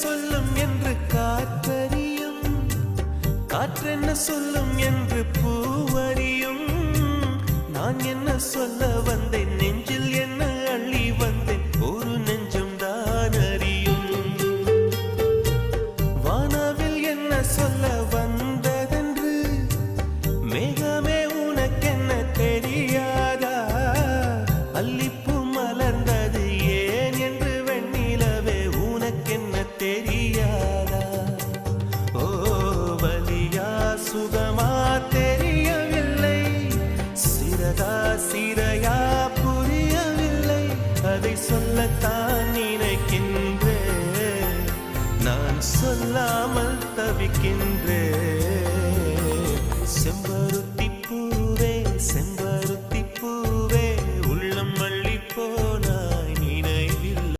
சொல்லும் என்று காற்றறியும், காற்றென்ன சொல்லும் என்று பூவறியும். நான் என்ன சொல்ல வந்தேன், நெஞ்சில் என்ன அள்ளி வந்தேன், ஒரு நெஞ்சம் தான் அறியும். வானவில் என்ன சொல்ல வந்ததென்று மேகமே உனக்கென்ன தெரியாதா? அல்லிப்பூ மலர்ந்தது ஏன் என்று வெண்ணிலவே உனக்கென்ன தெரியாதா? ஓ வலியா சுகமா தெரியவில்லை, சிறகா சிறையா புரியவில்லை. அதை சொல்லத்தான் நினைக்கின்றேன், நான் சொல்லாமல் தவிக்கின்றேன். செம்பருத்தி பூவே செம்ப